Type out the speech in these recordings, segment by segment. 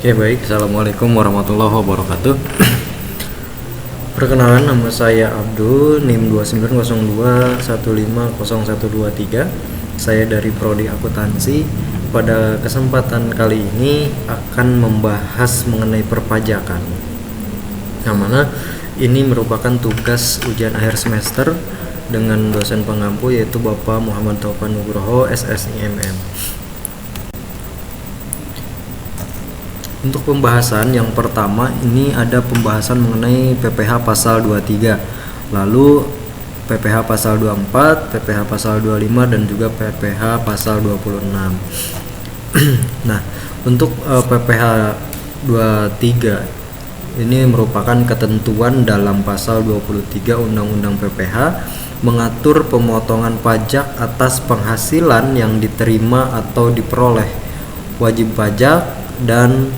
Oke baik, Assalamualaikum warahmatullahi wabarakatuh. Perkenalan, nama saya Abdul, NIM 2902150123. Saya dari Prodi Akuntansi. Pada kesempatan kali ini akan membahas mengenai perpajakan, yang mana ini merupakan tugas ujian akhir semester dengan dosen pengampu yaitu Bapak Muhammad Taufan Nugroho, SSIMM. Untuk pembahasan yang pertama ini ada pembahasan mengenai PPh pasal 23, lalu PPh pasal 24, PPh pasal 25 dan juga PPh pasal 26. Nah, untuk PPh 23 ini merupakan ketentuan dalam pasal 23 Undang-Undang PPh mengatur pemotongan pajak atas penghasilan yang diterima atau diperoleh wajib pajak dan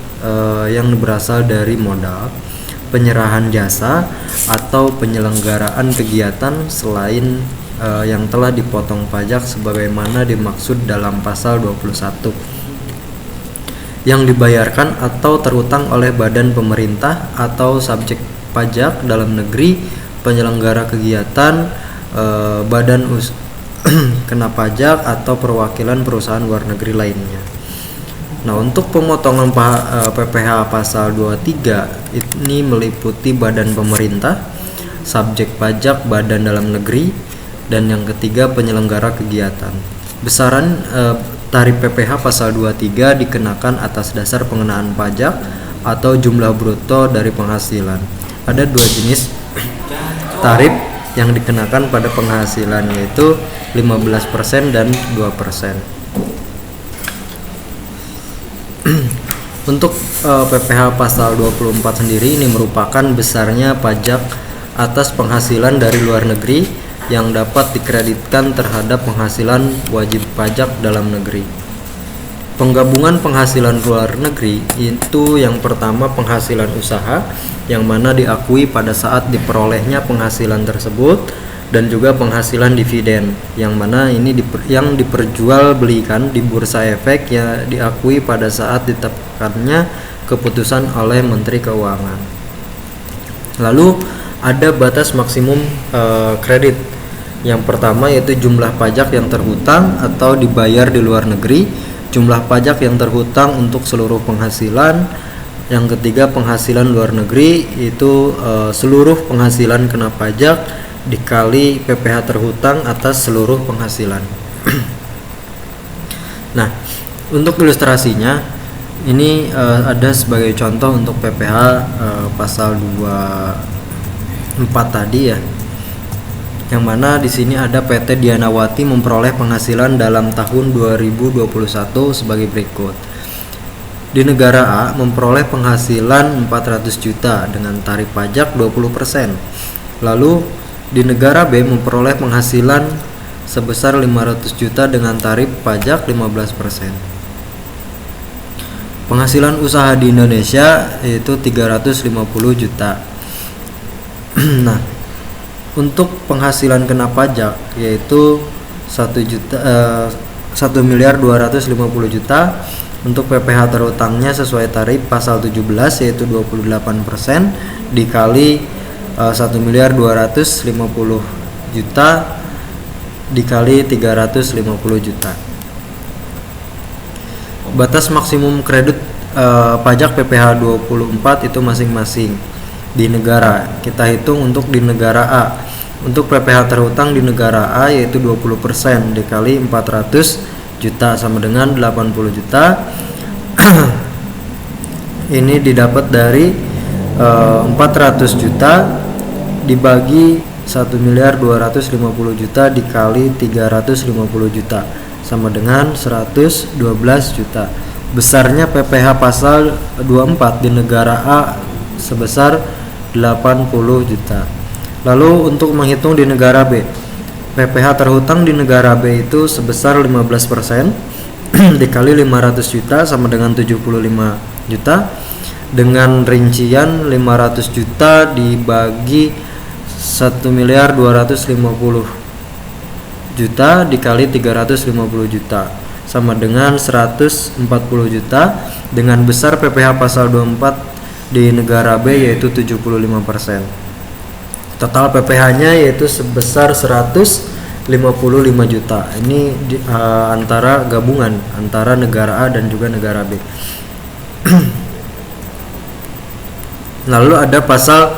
yang berasal dari modal, penyerahan jasa atau penyelenggaraan kegiatan selain yang telah dipotong pajak sebagaimana dimaksud dalam pasal 21, yang dibayarkan atau terutang oleh badan pemerintah atau subjek pajak dalam negeri, penyelenggara kegiatan, badan kena pajak atau perwakilan perusahaan luar negeri lainnya. Nah, untuk pemotongan PPh pasal 23 ini meliputi badan pemerintah, subjek pajak badan dalam negeri, dan yang ketiga penyelenggara kegiatan. Besaran tarif PPh pasal 23 dikenakan atas dasar pengenaan pajak atau jumlah bruto dari penghasilan. Ada dua jenis tarif yang dikenakan pada penghasilan, yaitu 15% dan 2%. Untuk PPh pasal 24 sendiri ini merupakan besarnya pajak atas penghasilan dari luar negeri yang dapat dikreditkan terhadap penghasilan wajib pajak dalam negeri. Penggabungan penghasilan luar negeri itu yang pertama penghasilan usaha yang mana diakui pada saat diperolehnya penghasilan tersebut, dan juga penghasilan dividen yang mana ini yang diperjualbelikan di bursa efek ya diakui pada saat ditetapkannya keputusan oleh Menteri Keuangan. Lalu ada batas maksimum kredit. Yang pertama yaitu jumlah pajak yang terhutang atau dibayar di luar negeri, jumlah pajak yang terhutang untuk seluruh penghasilan. Yang ketiga penghasilan luar negeri itu seluruh penghasilan kena pajak dikali PPh terhutang atas seluruh penghasilan. Nah, untuk ilustrasinya ini ada sebagai contoh untuk PPh pasal 24 tadi ya. Yang mana di sini ada PT Dianawati memperoleh penghasilan dalam tahun 2021 sebagai berikut. Di negara A memperoleh penghasilan 400 juta dengan tarif pajak 20%. Lalu di negara B memperoleh penghasilan sebesar 500 juta dengan tarif pajak 15%. Penghasilan usaha di Indonesia yaitu 350 juta. Nah, untuk penghasilan kena pajak yaitu 1.250 juta. Untuk PPh terhutangnya sesuai tarif pasal 17 yaitu 28% dikali 1.250 juta dikali 350 juta. Batas maksimum kredit pajak PPh 24 itu masing-masing di negara. Kita hitung untuk di negara A. Untuk PPh terhutang di negara A yaitu 20% dikali 400 juta sama dengan 80 juta. Ini didapat dari 400 juta dibagi 1.250 juta dikali 350 juta sama dengan 112 juta. Besarnya PPh pasal 24 di negara A sebesar 80 juta. Lalu untuk menghitung di negara B, PPh terhutang di negara B itu sebesar 15% dikali 500 juta sama dengan 75 juta, dengan rincian 500 juta dibagi 1.250 juta dikali 350 juta sama dengan 140 juta dengan besar PPh pasal 24 di negara B yaitu 75%. Total PPh-nya yaitu sebesar 155 juta. Ini antara gabungan antara negara A dan juga negara B. Lalu ada pasal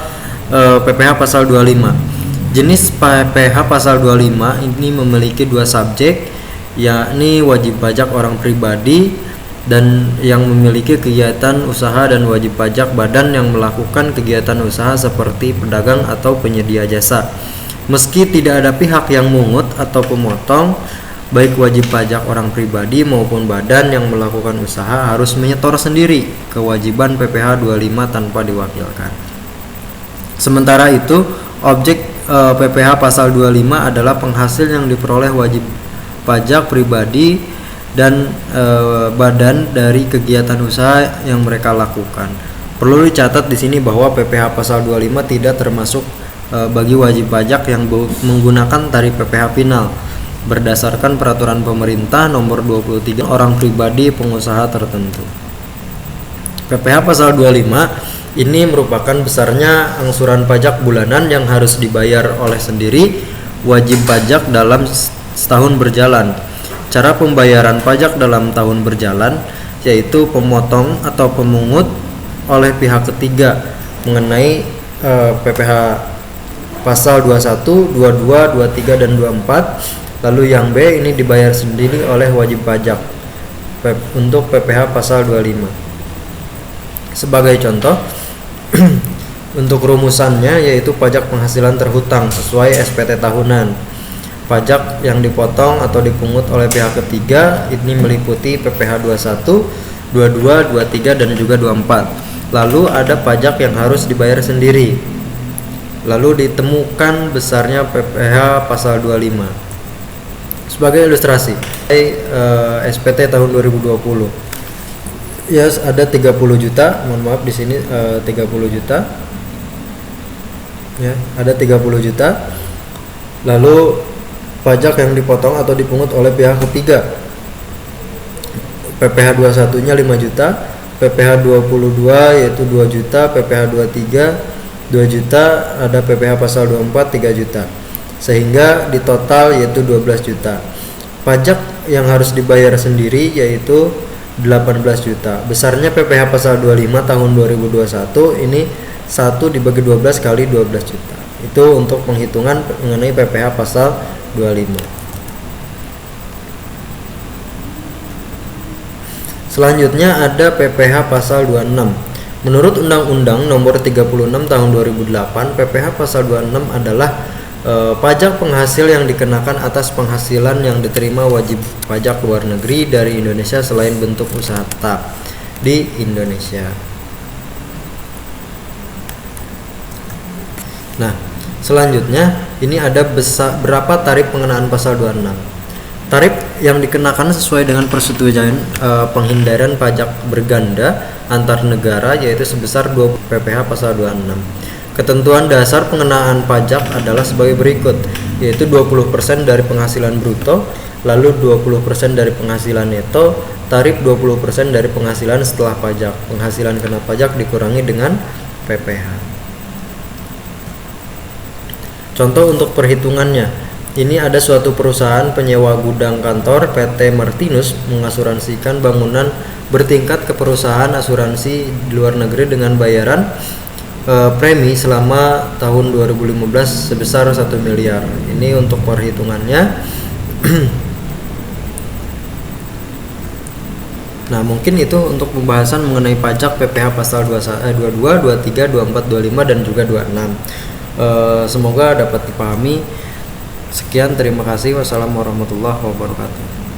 PPh pasal 25. Jenis PPh pasal 25 ini memiliki dua subjek, yakni wajib pajak orang pribadi dan yang memiliki kegiatan usaha dan wajib pajak badan yang melakukan kegiatan usaha seperti pedagang atau penyedia jasa. Meski tidak ada pihak yang mungut atau pemotong, baik wajib pajak orang pribadi maupun badan yang melakukan usaha harus menyetor sendiri kewajiban PPh 25 tanpa diwakilkan. Sementara itu, objek PPh pasal 25 adalah penghasil yang diperoleh wajib pajak pribadi dan badan dari kegiatan usaha yang mereka lakukan. Perlu dicatat di sini bahwa PPh pasal 25 tidak termasuk bagi wajib pajak yang menggunakan tarif PPh final berdasarkan peraturan pemerintah nomor 23 orang pribadi pengusaha tertentu. PPh pasal 25 ini merupakan besarnya angsuran pajak bulanan yang harus dibayar oleh sendiri wajib pajak dalam setahun berjalan. Cara pembayaran pajak dalam tahun berjalan yaitu pemotong atau pemungut oleh pihak ketiga mengenai PPh pasal 21, 22, 23 dan 24. Lalu yang B ini dibayar sendiri oleh wajib pajak untuk PPh pasal 25. Sebagai contoh, untuk rumusannya yaitu pajak penghasilan terhutang sesuai SPT tahunan. Pajak yang dipotong atau dipungut oleh pihak ketiga ini meliputi PPh 21, 22, 23 dan juga 24. Lalu ada pajak yang harus dibayar sendiri. Lalu ditemukan besarnya PPh pasal 25. Sebagai ilustrasi, SPT tahun 2020 ya ada 30 juta, mohon maaf di sini 30 juta. Ya, ada 30 juta. Lalu pajak yang dipotong atau dipungut oleh pihak ketiga. PPh 21-nya 5 juta, PPh 22 yaitu 2 juta, PPh 23 2 juta, ada PPh pasal 24 3 juta. Sehingga di total yaitu 12 juta. Pajak yang harus dibayar sendiri yaitu 18 juta. Besarnya PPh pasal 25 tahun 2021 ini 1 dibagi 12 kali 12 juta. Itu untuk penghitungan mengenai PPh pasal 25. Selanjutnya ada PPh pasal 26. Menurut Undang-Undang Nomor 36 Tahun 2008, PPh pasal 26 adalah pajak penghasil yang dikenakan atas penghasilan yang diterima wajib pajak luar negeri dari Indonesia selain bentuk usaha tetap di Indonesia. Nah, selanjutnya ini ada berapa tarif pengenaan pasal 26. Tarif yang dikenakan sesuai dengan persetujuan penghindaran pajak berganda antar negara yaitu sebesar 2 PPh pasal 26. Ketentuan dasar pengenaan pajak adalah sebagai berikut, yaitu 20% dari penghasilan bruto, lalu 20% dari penghasilan neto, tarif 20% dari penghasilan setelah pajak. Penghasilan kena pajak dikurangi dengan PPh. Contoh untuk perhitungannya, ini ada suatu perusahaan penyewa gudang kantor PT Martinus mengasuransikan bangunan bertingkat ke perusahaan asuransi di luar negeri dengan bayaran premi selama tahun 2015 sebesar 1 miliar. Ini untuk perhitungannya. Nah, mungkin itu untuk pembahasan mengenai pajak PPh pasal 22, 23, 24, 25 dan juga 26. Semoga dapat dipahami. Sekian, terima kasih. Wassalamualaikum warahmatullahi wabarakatuh.